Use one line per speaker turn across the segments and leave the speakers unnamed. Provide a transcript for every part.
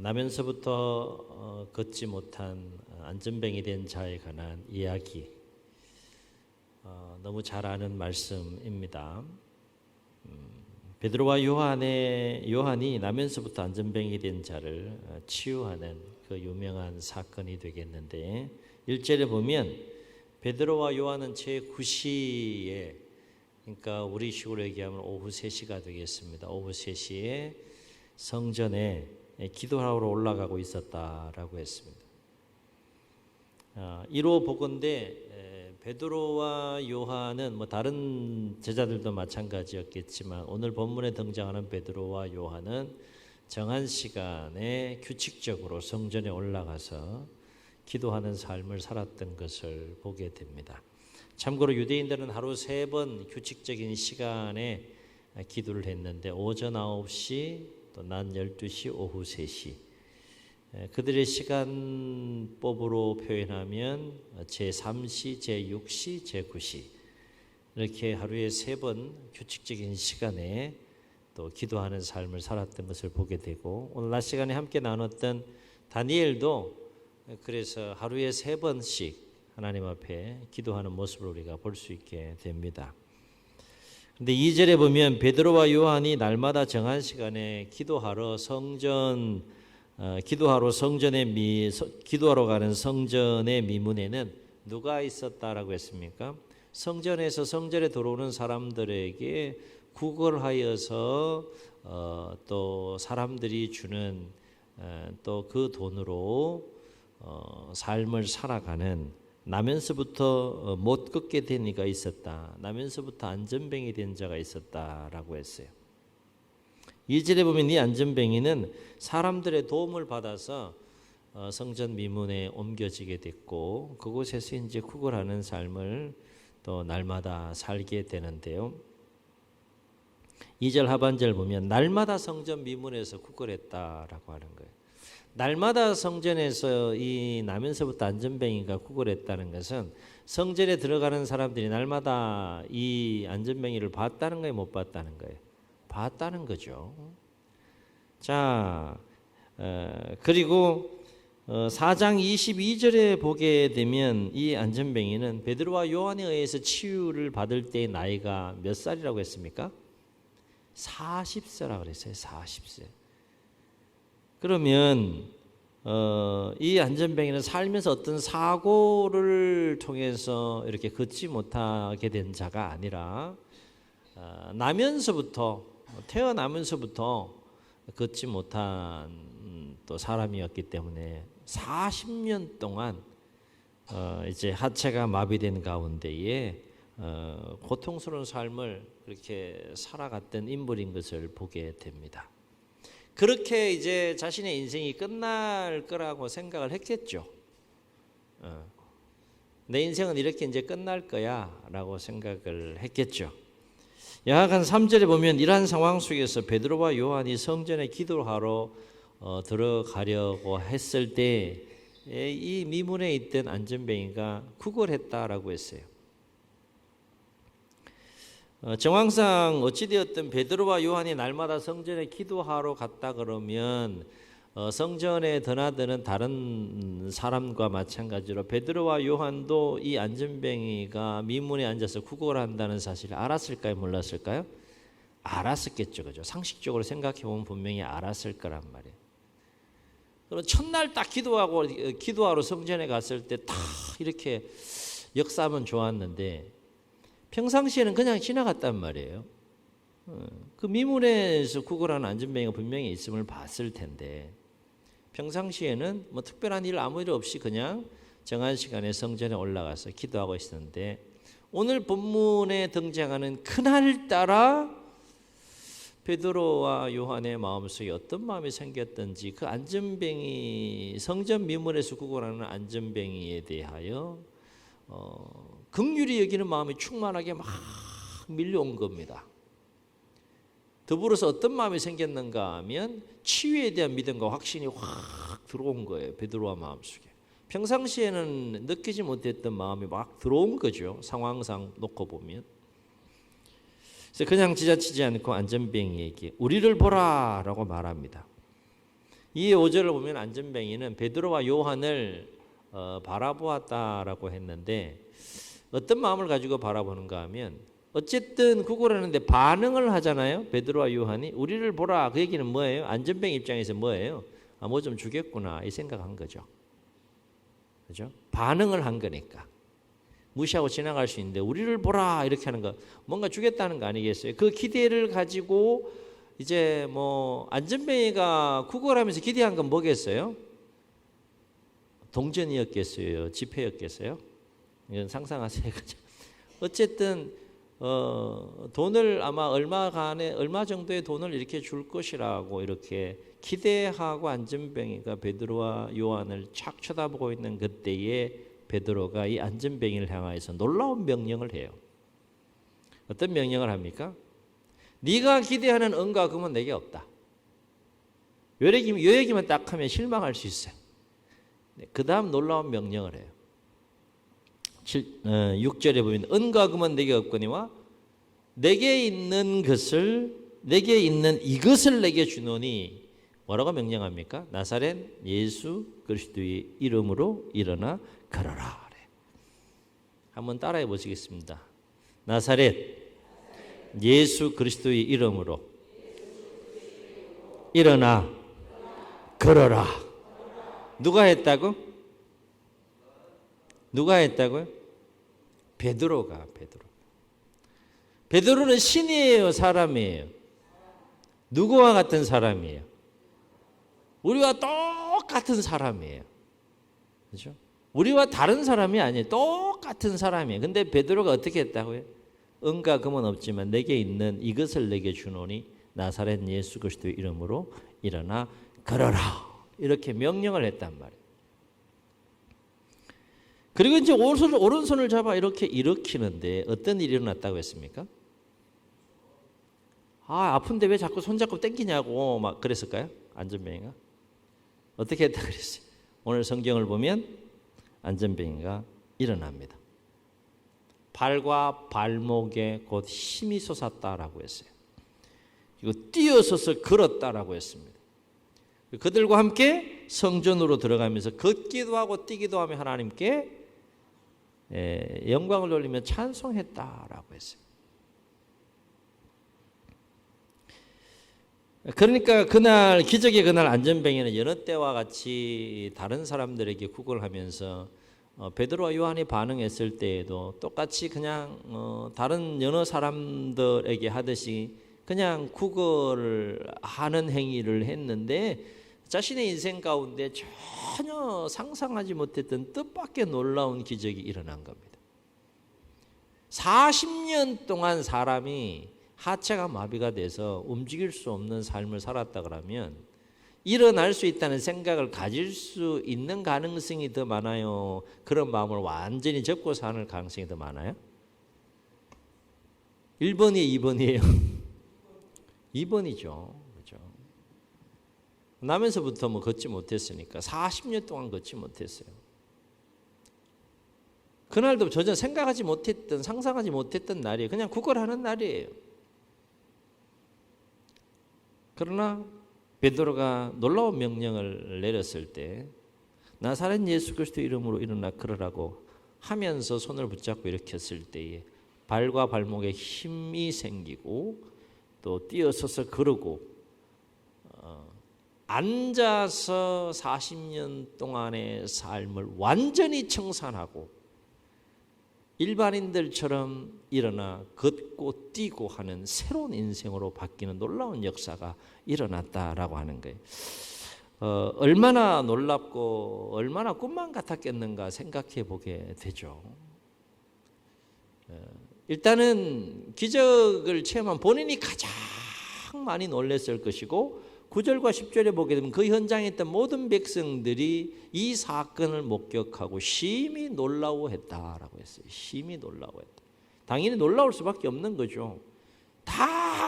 나면서부터 걷지 못한 안전뱅이 된 자에 관한 이야기, 너무 잘 아는 말씀입니다. 베드로와 요한이 나면서부터 안전뱅이 된 자를 치유하는 그 유명한 사건이 되겠는데, 1절에 보면 베드로와 요한은 제9시에, 그러니까 우리 식으로 얘기하면 오후 3시가 되겠습니다. 오후 3시에 성전에 기도하러 올라가고 있었다라고 했습니다. 이로 보건대 베드로와 요한은 다른 제자들도 마찬가지였겠지만, 오늘 본문에 등장하는 베드로와 요한은 정한 시간에 규칙적으로 성전에 올라가서 기도하는 삶을 살았던 것을 보게 됩니다. 참고로 유대인들은 하루 3번 규칙적인 시간에 기도를 했는데, 오전 9시, 또 낮 12시, 오후 3시. 그들의 시간법으로 표현하면 제3시, 제6시, 제9시. 이렇게 하루에 3번 규칙적인 시간에 또 기도하는 삶을 살았던 것을 보게 되고, 오늘 낮 시간에 함께 나눴던 다니엘도 그래서 하루에 3번씩 하나님 앞에 기도하는 모습을 우리가 볼 수 있게 됩니다. 근데 2절에 보면 베드로와 요한이 날마다 정한 시간에 기도하러 가는 성전의 미문에는 누가 있었다라고 했습니까? 성전에서 성전에 들어오는 사람들에게 구걸하여서 또 사람들이 주는 또 그 돈으로 삶을 살아가는, 나면서부터 못 걷게 된 이가 있었다, 나면서부터 안전뱅이 된 자가 있었다라고 했어요. 2절에 보면 이 안전뱅이는 사람들의 도움을 받아서 성전 미문에 옮겨지게 됐고, 그곳에서 이제 구걸하는 삶을 또 날마다 살게 되는데요. 2절 하반절 보면 날마다 성전 미문에서 구걸했다라고 하는 거예요. 날마다 성전에서 이 나면서부터 안전뱅이가 구걸했다는 것은 성전에 들어가는 사람들이 날마다 이 안전뱅이를 봤다는 거예요, 못 봤다는 거예요? 봤다는 거죠. 자, 그리고 4장 22절에 보게 되면 이 안전뱅이는 베드로와 요한에 의해서 치유를 받을 때의 나이가 몇 살이라고 했습니까? 40세라고 그랬어요. 40세. 그러면 이 안전뱅이는 살면서 어떤 사고를 통해서 이렇게 걷지 못하게 된 자가 아니라 태어나면서부터 걷지 못한 또 사람이었기 때문에 40년 동안 이제 하체가 마비된 가운데에 고통스러운 삶을 그렇게 살아갔던 인물인 것을 보게 됩니다. 그렇게 이제 자신의 인생이 끝날 거라고 생각을 했겠죠. 내 인생은 이렇게 이제 끝날 거야라고 생각을 했겠죠. 야하간 3절에 보면 이러한 상황 속에서 베드로와 요한이 성전에 기도하러 들어가려고 했을 때 이 미문에 있던 안전뱅이가 구걸했다라고 했어요. 정황상 어찌되었든 베드로와 요한이 날마다 성전에 기도하러 갔다 그러면 성전에 드나드는 다른 사람과 마찬가지로 베드로와 요한도 이 안전뱅이가 미문에 앉아서 구걸한다는 사실을 알았을까요, 몰랐을까요? 알았었겠죠, 그죠? 상식적으로 생각해 보면 분명히 알았을 거란 말이에요. 그럼 첫날 딱 기도하러 성전에 갔을 때 딱 이렇게 역사하면 좋았는데, 평상시에는 그냥 지나갔단 말이에요. 그 미문에서 구걸하는 안전뱅이가 분명히 있음을 봤을 텐데, 평상시에는 특별한 일 아무 일 없이 그냥 정한 시간에 성전에 올라가서 기도하고 있었는데, 오늘 본문에 등장하는 그날따라 베드로와 요한의 마음속에 어떤 마음이 생겼던지, 그 안전뱅이, 성전 미문에서 구걸하는 안전뱅이에 대하여 긍휼히 여기는 마음이 충만하게 막 밀려온 겁니다. 더불어서 어떤 마음이 생겼는가 하면 치유에 대한 믿음과 확신이 확 들어온 거예요, 베드로와 마음속에. 평상시에는 느끼지 못했던 마음이 막 들어온 거죠, 상황상 놓고 보면. 그래서 그냥 지자치지 않고 안전뱅이에게 우리를 보라라고 말합니다. 이 5절을 보면 안전뱅이는 베드로와 요한을 바라보았다라고 했는데 어떤 마음을 가지고 바라보는가 하면 어쨌든 구걸하는데 반응을 하잖아요. 베드로와 요한이 우리를 보라. 그 얘기는 뭐예요? 안전뱅이 입장에서 뭐예요? 뭐 좀 주겠구나 이 생각한 거죠. 그죠? 반응을 한 거니까. 무시하고 지나갈 수 있는데 우리를 보라 이렇게 하는 거 뭔가 주겠다는 거 아니겠어요? 그 기대를 가지고 이제 뭐 안전뱅이가 구걸하면서 기대한 건 뭐겠어요? 동전이었겠어요? 지폐였겠어요? 이건 상상하세요. 어쨌든 돈을 아마 얼마 정도의 돈을 이렇게 줄 것이라고 이렇게 기대하고 안전뱅이가 베드로와 요한을 착 쳐다보고 있는 그때에 베드로가 이 안전뱅이를 향하여서 놀라운 명령을 해요. 어떤 명령을 합니까? 네가 기대하는 은과 금은 내게 없다. 요 얘기만 딱 하면 실망할 수 있어요. 그 다음 놀라운 명령을 해요. 6절에 보면 은과 금은 내게 없거니와 내게 있는 이것을 내게 주노니 뭐라고 명령합니까? 나사렛 예수 그리스도의 이름으로 일어나 걸어라. 한번 따라해 보시겠습니다. 나사렛 예수 그리스도의 이름으로 일어나 걸어라. 누가 했다고? 누가 했다고요? 베드로가. 베드로는 신이에요, 사람이에요? 누구와 같은 사람이에요? 우리와 똑같은 사람이에요. 그렇죠? 우리와 다른 사람이 아니에요. 똑같은 사람이에요. 근데 베드로가 어떻게 했다고요? 은과 금은 없지만 내게 있는 이것을 내게 주노니 나사렛 예수 그리스도의 이름으로 일어나 걸어라. 이렇게 명령을 했단 말이에요. 그리고 이제 오른손을 잡아 이렇게 일으키는데 어떤 일이 일어났다고 했습니까? 아픈데 왜 자꾸 손잡고 땡기냐고 막 그랬을까요? 안전뱅이가? 어떻게 했다 그랬어요? 오늘 성경을 보면 안전뱅이가 일어납니다. 발과 발목에 곧 힘이 솟았다라고 했어요. 그리고 뛰어서서 걸었다라고 했습니다. 그들과 함께 성전으로 들어가면서 걷기도 하고 뛰기도 하며 하나님께 영광을 돌리며 찬송했다라고 했어요. 그러니까 기적의 그날 안전뱅이는 여느 때와 같이 다른 사람들에게 구걸하면서 베드로와 요한이 반응했을 때에도 똑같이 그냥 다른 여러 사람들에게 하듯이 그냥 구걸을 하는 행위를 했는데 자신의 인생 가운데 전혀 상상하지 못했던 뜻밖의 놀라운 기적이 일어난 겁니다. 40년 동안 사람이 하체가 마비가 돼서 움직일 수 없는 삶을 살았다 그러면 일어날 수 있다는 생각을 가질 수 있는 가능성이 더 많아요? 그런 마음을 완전히 접고 사는 가능성이 더 많아요? 1번이에요? 2번이에요? 2번이죠. 그렇죠? 나면서부터 뭐 걷지 못했으니까 40년 동안 걷지 못했어요. 그날도 전혀 생각하지 못했던 상상하지 못했던 날이에요. 그냥 구걸하는 날이에요. 그러나 베드로가 놀라운 명령을 내렸을 때 나사렛 예수 그리스도 이름으로 일어나 걸으라고 하면서 손을 붙잡고 일으켰을 때에 발과 발목에 힘이 생기고 또 뛰어서서 걸으고 앉아서 40년 동안의 삶을 완전히 청산하고 일반인들처럼 일어나 걷고 뛰고 하는 새로운 인생으로 바뀌는 놀라운 역사가 일어났다라고 하는 거예요. 얼마나 놀랍고 얼마나 꿈만 같았겠는가 생각해 보게 되죠. 일단은 기적을 체험한 본인이 가장 많이 놀랐을 것이고 9절과 10절에 보게 되면 그 현장에 있던 모든 백성들이 이 사건을 목격하고 심히 놀라워했다라고 했어요. 심히 놀라워했다. 당연히 놀라울 수밖에 없는 거죠. 다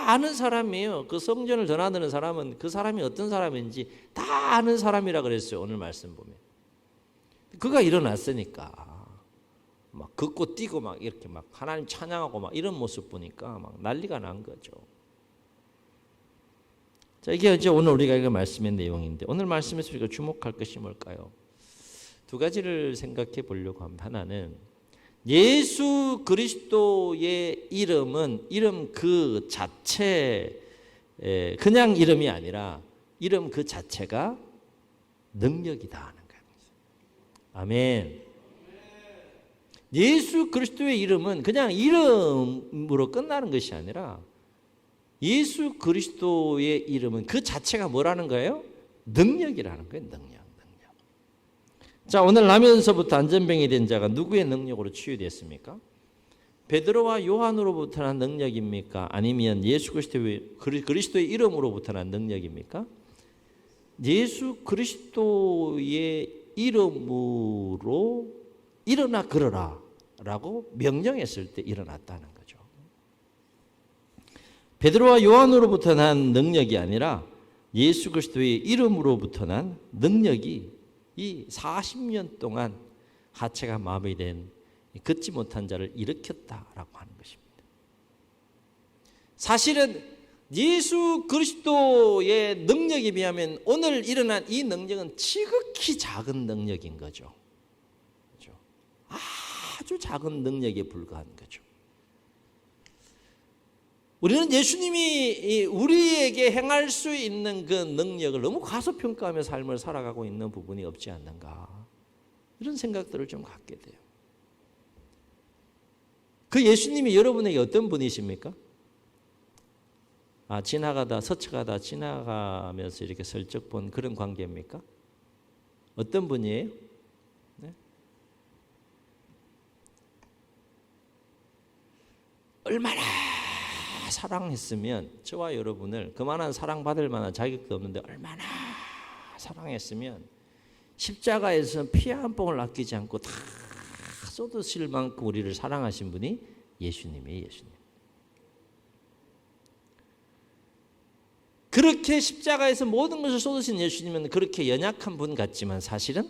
아는 사람이에요. 그 성전을 드나드는 사람은 그 사람이 어떤 사람인지 다 아는 사람이라 그랬어요. 오늘 말씀 보면. 그가 일어났으니까 막 걷고 뛰고 막 이렇게 막 하나님 찬양하고 막 이런 모습 보니까 막 난리가 난 거죠. 자, 이게 이제 오늘 우리가 읽은 말씀의 내용인데 오늘 말씀에서 우리가 주목할 것이 뭘까요? 두 가지를 생각해 보려고 합니다. 하나는 예수 그리스도의 이름은 이름 그 자체 그냥 이름이 아니라 이름 그 자체가 능력이다 하는 거예요. 아멘. 예수 그리스도의 이름은 그냥 이름으로 끝나는 것이 아니라 예수 그리스도의 이름은 그 자체가 뭐라는 거예요? 능력이라는 거예요. 능력. 자, 오늘 나면서부터 안전병이 된 자가 누구의 능력으로 치유됐습니까? 베드로와 요한으로부터 난 능력입니까? 아니면 예수 그리스도의 이름으로부터 난 능력입니까? 예수 그리스도의 이름으로 일어나 걸어라 라고 명령했을 때 일어났다는 거죠. 베드로와 요한으로부터 난 능력이 아니라 예수 그리스도의 이름으로부터 난 능력이 이 40년 동안 하체가 마비된 걷지 못한 자를 일으켰다라고 하는 것입니다. 사실은 예수 그리스도의 능력에 비하면 오늘 일어난 이 능력은 지극히 작은 능력인 거죠. 그렇죠? 아주 작은 능력에 불과한 거죠. 우리는 예수님이 우리에게 행할 수 있는 그 능력을 너무 과소평가하며 삶을 살아가고 있는 부분이 없지 않는가, 이런 생각들을 좀 갖게 돼요. 그 예수님이 여러분에게 어떤 분이십니까? 스쳐가다 지나가면서 이렇게 슬쩍 본 그런 관계입니까? 어떤 분이에요? 네? 얼마나 사랑했으면, 저와 여러분을 그만한 사랑받을 만한 자격도 없는데 얼마나 사랑했으면 십자가에서 피 한 방울 아끼지 않고 다 쏟으실 만큼 우리를 사랑하신 분이 예수님이에요. 예수님. 그렇게 십자가에서 모든 것을 쏟으신 예수님은 그렇게 연약한 분 같지만 사실은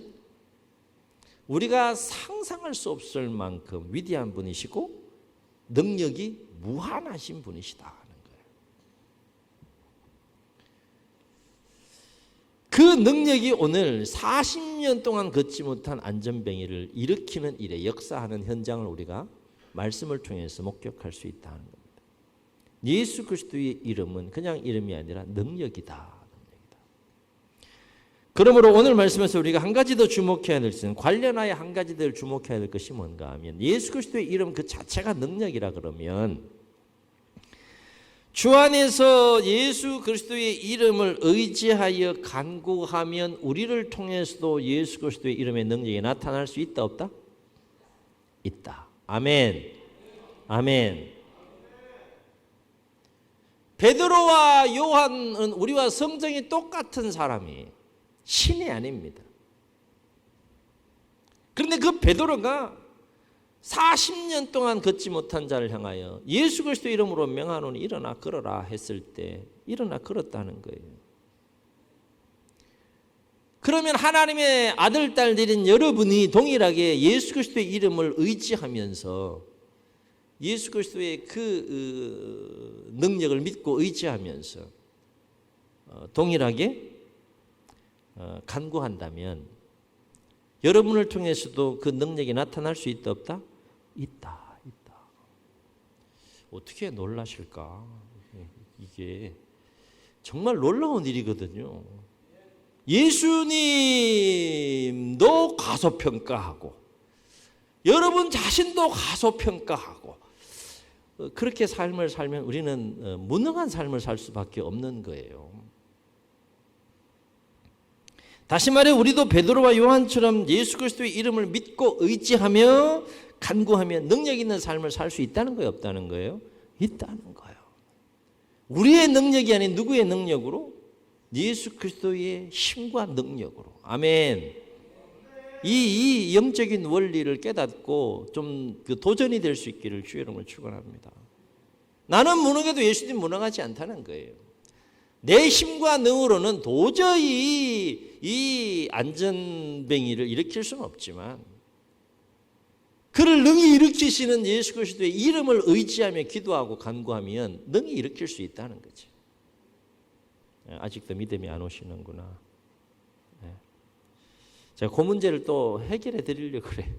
우리가 상상할 수 없을 만큼 위대한 분이시고 능력이 무한하신 분이시다 하는 거예요. 그 능력이 오늘 40년 동안 걷지 못한 안전뱅이를 일으키는 일에 역사하는 현장을 우리가 말씀을 통해서 목격할 수 있다는 겁니다. 예수 그리스도의 이름은 그냥 이름이 아니라 능력이다. 그러므로 오늘 말씀에서 우리가 한 가지 더 주목해야 될 것은, 관련하여 한 가지 더 주목해야 될 것이 뭔가 하면, 예수 그리스도의 이름 그 자체가 능력이라 그러면 주 안에서 예수 그리스도의 이름을 의지하여 간구하면 우리를 통해서도 예수 그리스도의 이름의 능력이 나타날 수 있다 없다? 있다. 아멘. 아멘. 베드로와 요한은 우리와 성정이 똑같은 사람이에요. 신이 아닙니다. 그런데 그 베드로가 40년 동안 걷지 못한 자를 향하여 예수 그리스도 이름으로 명하노니 일어나 걸어라 했을 때 일어나 걸었다는 거예요. 그러면 하나님의 아들, 딸들인 여러분이 동일하게 예수 그리스도의 이름을 의지하면서 예수 그리스도의 그 능력을 믿고 의지하면서 동일하게 간구한다면 여러분을 통해서도 그 능력이 나타날 수 있다 없다? 있다. 어떻게 놀라실까? 이게 정말 놀라운 일이거든요. 예수님도 과소평가하고 여러분 자신도 과소평가하고 그렇게 삶을 살면 우리는 무능한 삶을 살 수밖에 없는 거예요. 다시 말해 우리도 베드로와 요한처럼 예수 그리스도의 이름을 믿고 의지하며 간구하며 능력 있는 삶을 살 수 있다는 거예요, 없다는 거예요? 있다는 거예요. 우리의 능력이 아닌 누구의 능력으로? 예수 그리스도의 힘과 능력으로. 아멘. 이 영적인 원리를 깨닫고 좀 도전이 될 수 있기를 주의 이름으로 축원합니다. 나는 무능해도 예수님 무능하지 않다는 거예요. 내 힘과 능으로는 도저히 이 안전뱅이를 일으킬 수는 없지만 그를 능히 일으키시는 예수 그리스도의 이름을 의지하며 기도하고 간구하면 능히 일으킬 수 있다는 거죠. 아직도 믿음이 안 오시는구나. 제가 그 문제를 또 해결해 드리려고 그래요.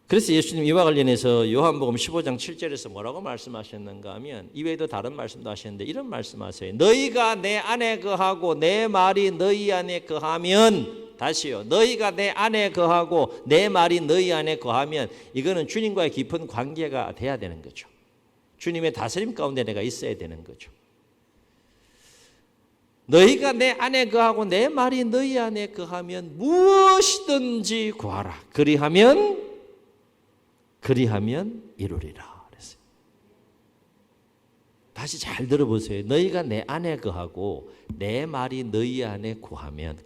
그래서 예수님 이와 관련해서 요한복음 15장 7절에서 뭐라고 말씀하셨는가 하면, 이외에도 다른 말씀도 하셨는데 이런 말씀하세요. 너희가 내 안에 거하고 내 말이 너희 안에 거하면, 다시요, 너희가 내 안에 거하고 내 말이 너희 안에 거하면, 이거는 주님과의 깊은 관계가 돼야 되는 거죠. 주님의 다스림 가운데 내가 있어야 되는 거죠. 너희가 내 안에 거하고 내 말이 너희 안에 거하면 무엇이든지 구하라. 그리하면 이루리라 그랬어요. 다시 잘 들어보세요. 너희가 내 안에 거하고 내 말이 너희 안에 거하면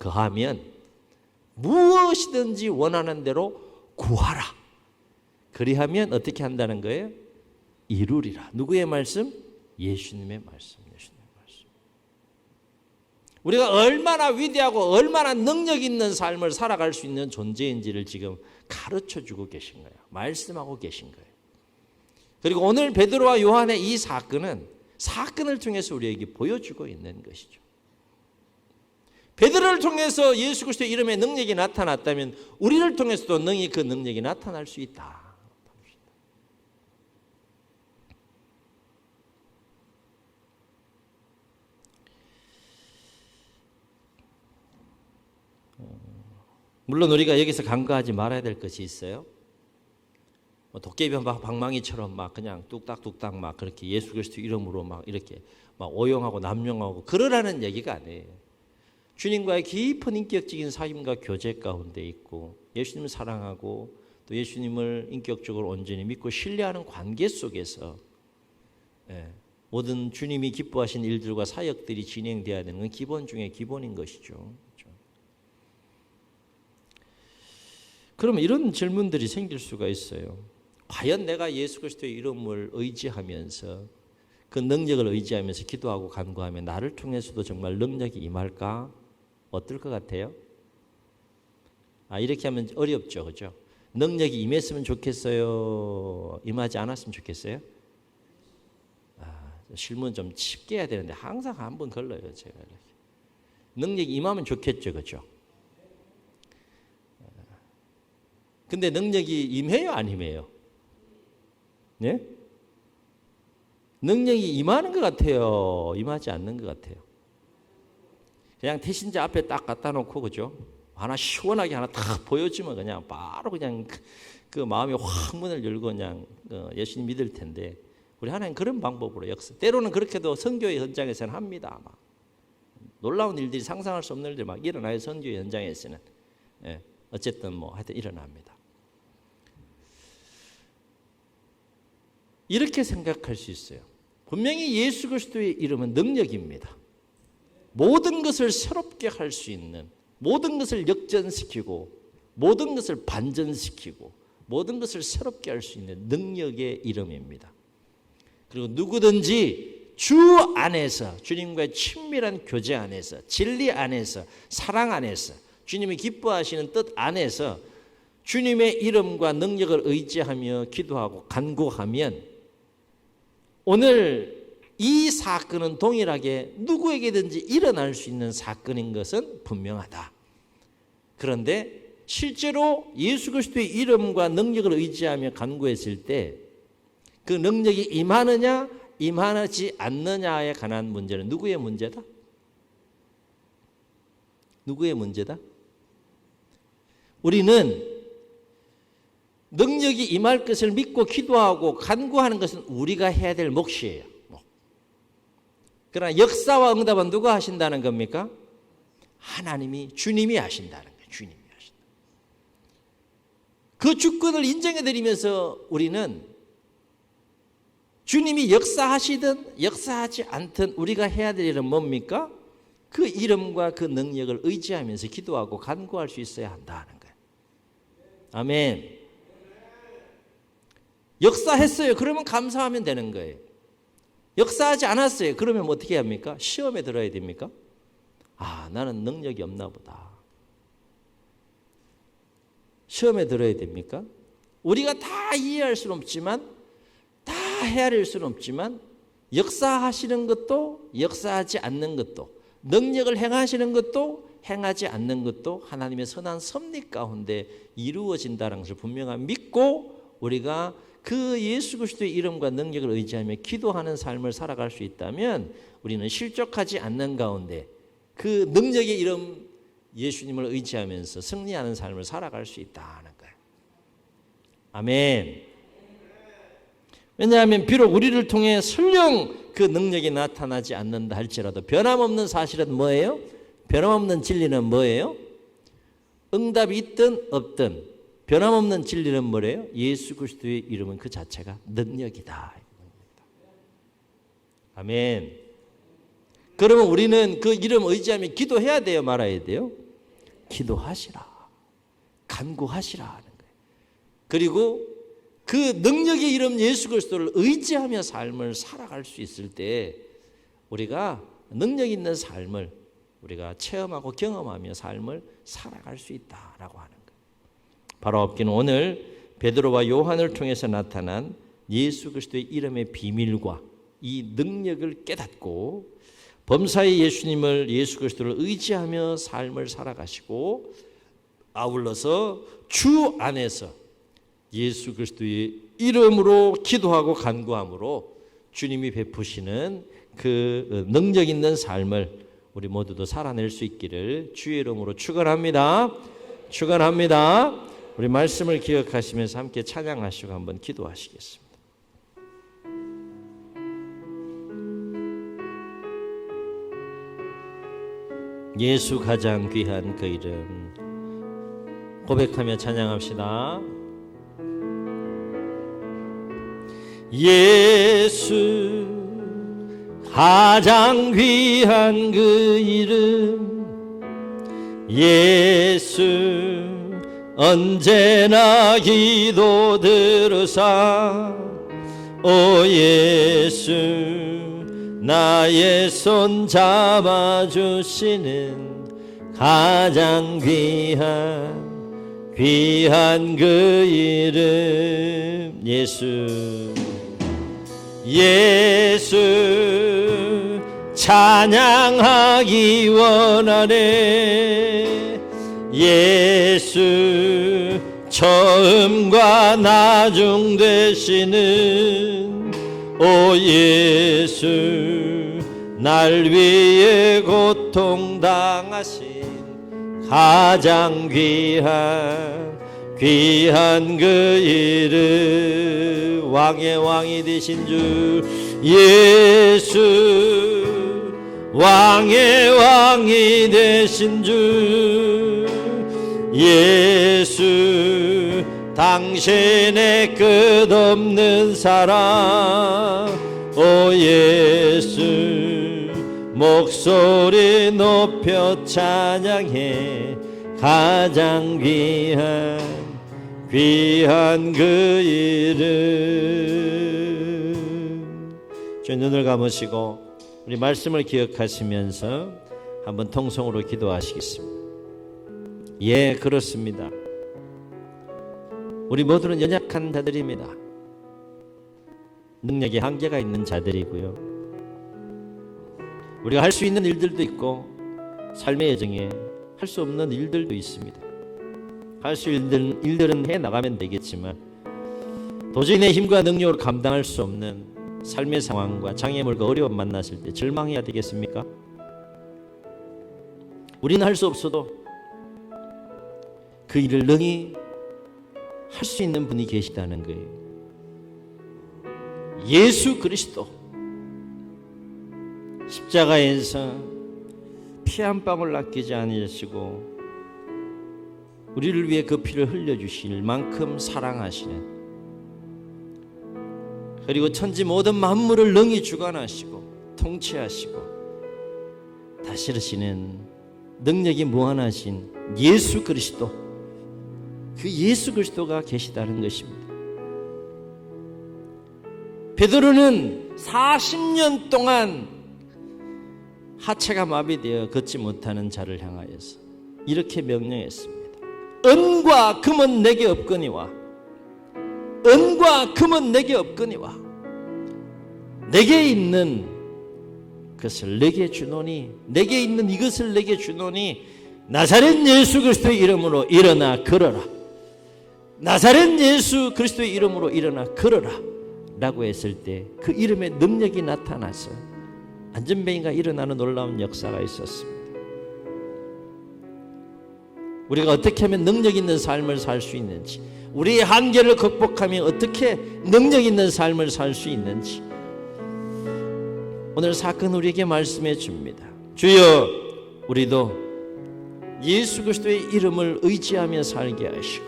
무엇이든지 원하는 대로 구하라. 그리하면 어떻게 한다는 거예요? 이루리라. 누구의 말씀? 예수님의 말씀. 우리가 얼마나 위대하고 얼마나 능력 있는 삶을 살아갈 수 있는 존재인지를 지금 가르쳐주고 계신 거예요. 말씀하고 계신 거예요. 그리고 오늘 베드로와 요한의 이 사건을 통해서 우리에게 보여주고 있는 것이죠. 베드로를 통해서 예수 그리스도의 이름의 능력이 나타났다면 우리를 통해서도 그 능력이 나타날 수 있다. 물론 우리가 여기서 간과하지 말아야 될 것이 있어요. 도깨비 방망이처럼 막 그냥 뚝딱뚝딱 막 그렇게 예수 그리스도 이름으로 막 이렇게 막 오용하고 남용하고 그러라는 얘기가 아니에요. 주님과의 깊은 인격적인 사귐과 교제 가운데 있고, 예수님을 사랑하고 또 예수님을 인격적으로 온전히 믿고 신뢰하는 관계 속에서 모든 주님이 기뻐하신 일들과 사역들이 진행돼야 되는 건 기본 중에 기본인 것이죠. 그러면 이런 질문들이 생길 수가 있어요. 과연 내가 예수 그리스도의 이름을 의지하면서 그 능력을 의지하면서 기도하고 간구하면 나를 통해서도 정말 능력이 임할까? 어떨 것 같아요? 이렇게 하면 어렵죠, 그죠? 능력이 임했으면 좋겠어요? 임하지 않았으면 좋겠어요? 질문 좀 쉽게 해야 되는데 항상 한 번 걸려요, 제가. 능력이 임하면 좋겠죠, 그죠? 근데 능력이 임해요, 안 임해요? 네? 능력이 임하는 것 같아요? 임하지 않는 것 같아요? 그냥 태신자 앞에 딱 갖다 놓고, 그죠? 하나 시원하게 하나 딱 보여주면 그냥 바로 그냥 그 마음이 확 문을 열고 그냥 예수님 믿을 텐데, 우리 하나님 그런 방법으로 때로는 그렇게도 선교의 현장에서는 합니다. 막 놀라운 일들이 상상할 수 없는 일들이 막 일어나요, 선교의 현장에서는. 어쨌든 하여튼 일어납니다. 이렇게 생각할 수 있어요. 분명히 예수 그리스도의 이름은 능력입니다. 모든 것을 새롭게 할 수 있는, 모든 것을 역전시키고 모든 것을 반전시키고 모든 것을 새롭게 할 수 있는 능력의 이름입니다. 그리고 누구든지 주 안에서, 주님과의 친밀한 교제 안에서, 진리 안에서, 사랑 안에서, 주님이 기뻐하시는 뜻 안에서 주님의 이름과 능력을 의지하며 기도하고 간구하면 오늘 이 사건은 동일하게 누구에게든지 일어날 수 있는 사건인 것은 분명하다. 그런데 실제로 예수 그리스도의 이름과 능력을 의지하며 간구했을 때 그 능력이 임하느냐 임하지 않느냐에 관한 문제는 누구의 문제다? 누구의 문제다? 우리는 능력이 임할 것을 믿고 기도하고 간구하는 것은 우리가 해야 될 몫이에요. 그러나 역사와 응답은 누가 하신다는 겁니까? 하나님이, 주님이 하신다는 거예요. 주님이 하신다. 그 주권을 인정해 드리면서 우리는 주님이 역사하시든 역사하지 않든 우리가 해야 될 일은 뭡니까? 그 이름과 그 능력을 의지하면서 기도하고 간구할 수 있어야 한다는 거예요. 아멘. 역사했어요. 그러면 감사하면 되는 거예요. 역사하지 않았어요. 그러면 어떻게 합니까? 시험에 들어야 됩니까? 나는 능력이 없나 보다. 시험에 들어야 됩니까? 우리가 다 이해할 수는 없지만, 다 헤아릴 수는 없지만, 역사하시는 것도 역사하지 않는 것도, 능력을 행하시는 것도 행하지 않는 것도 하나님의 선한 섭리 가운데 이루어진다는 것을 분명히 믿고 우리가 그 예수 그리스도의 이름과 능력을 의지하며 기도하는 삶을 살아갈 수 있다면 우리는 실족하지 않는 가운데 그 능력의 이름 예수님을 의지하면서 승리하는 삶을 살아갈 수 있다는 거예요. 아멘. 왜냐하면 비록 우리를 통해 설령 그 능력이 나타나지 않는다 할지라도 변함없는 사실은 뭐예요? 변함없는 진리는 뭐예요? 응답이 있든 없든 변함없는 진리는 뭐래요? 예수 그리스도의 이름은 그 자체가 능력이다. 아멘. 그러면 우리는 그 이름 의지하며 기도해야 돼요? 말아야 돼요? 기도하시라. 간구하시라 하는 거예요. 그리고 그 능력의 이름 예수 그리스도를 의지하며 삶을 살아갈 수 있을 때 우리가 능력 있는 삶을 우리가 체험하고 경험하며 삶을 살아갈 수 있다라고 하는 거예요. 바로 없기는 오늘 베드로와 요한을 통해서 나타난 예수 그리스도의 이름의 비밀과 이 능력을 깨닫고 범사의 예수님을 예수 그리스도를 의지하며 삶을 살아가시고 아울러서 주 안에서 예수 그리스도의 이름으로 기도하고 간구함으로 주님이 베푸시는 그 능력 있는 삶을 우리 모두도 살아낼 수 있기를 주의 이름으로 축원합니다. 축원합니다. 우리 말씀을 기억하시면서 함께 찬양하시고 한번 기도하시겠습니다. 예수 가장 귀한 그 이름 고백하며 찬양합시다. 예수 가장 귀한 그 이름 예수 언제나 기도 들으사 오 예수 나의 손 잡아주시는 가장 귀한 그 이름 예수 예수 찬양하기 원하네 예수 처음과 나중 되시는 오 예수 날 위해 고통당하신 가장 귀한 그 이름 왕의 왕이 되신 주 예수 왕의 왕이 되신 주 예수 당신의 끝없는 사랑 오 예수 목소리 높여 찬양해 가장 귀한 그 이름 주의 눈을 감으시고 우리 말씀을 기억하시면서 한번 통성으로 기도하시겠습니다. 예, 그렇습니다. 우리 모두는 연약한 자들입니다. 능력에 한계가 있는 자들이고요. 우리가 할 수 있는 일들도 있고 삶의 여정에 할 수 없는 일들도 있습니다. 할 수 있는 일들은 해나가면 되겠지만 도저히 내 힘과 능력으로 감당할 수 없는 삶의 상황과 장애물과 어려움 만났을 때 절망해야 되겠습니까? 우리는 할 수 없어도 그 일을 능히 할 수 있는 분이 계시다는 거예요. 예수 그리스도 십자가에서 피 한 방울 아끼지 않으시고 우리를 위해 그 피를 흘려주실 만큼 사랑하시는 그리고 천지 모든 만물을 능히 주관하시고 통치하시고 다스리시는 능력이 무한하신 예수 그리스도 그 예수 그리스도가 계시다는 것입니다. 베드로는 40년 동안 하체가 마비되어 걷지 못하는 자를 향하여서 이렇게 명령했습니다. 은과 금은 내게 없거니와 은과 금은 내게 없거니와
내게 있는 것을 내게 주노니, 내게 있는 이것을 내게 주노니 나사렛 예수 그리스도의 이름으로 일어나 걸어라. 나사렛 예수 그리스도의 이름으로 일어나 걸어라 라고 했을 때 그 이름의 능력이 나타나서 안전뱅이가 일어나는 놀라운 역사가 있었습니다. 우리가 어떻게 하면 능력 있는 삶을 살 수 있는지, 우리의 한계를 극복하며 어떻게 능력 있는 삶을 살 수 있는지 오늘 사건 우리에게 말씀해 줍니다. 주여, 우리도 예수 그리스도의 이름을 의지하며 살게 하시고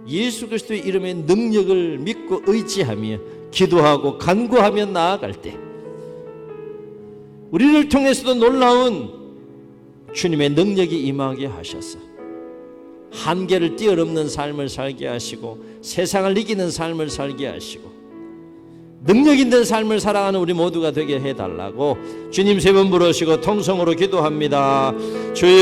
예수 그리스도의 이름의 능력을 믿고 의지하며 기도하고 간구하며 나아갈 때 우리를 통해서도 놀라운 주님의 능력이 임하게 하셔서 한계를 뛰어넘는 삶을 살게 하시고 세상을 이기는 삶을 살게 하시고 능력 있는 삶을 살아가는 우리 모두가 되게 해달라고 주님 세 번 부르시고 통성으로 기도합니다. 주여